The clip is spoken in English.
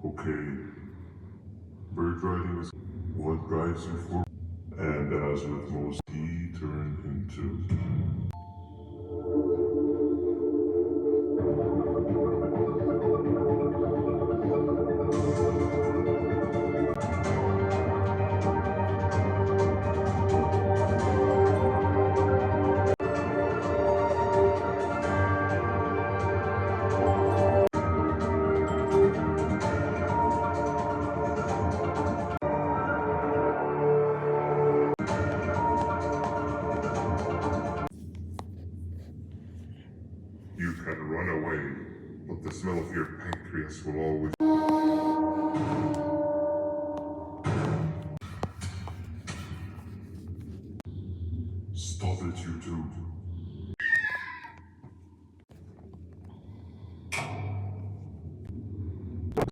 Okay, bird riding is what drives you forward, and as with most, he turned into. You can run away, but the smell of your pancreas will always. Stop it, you two.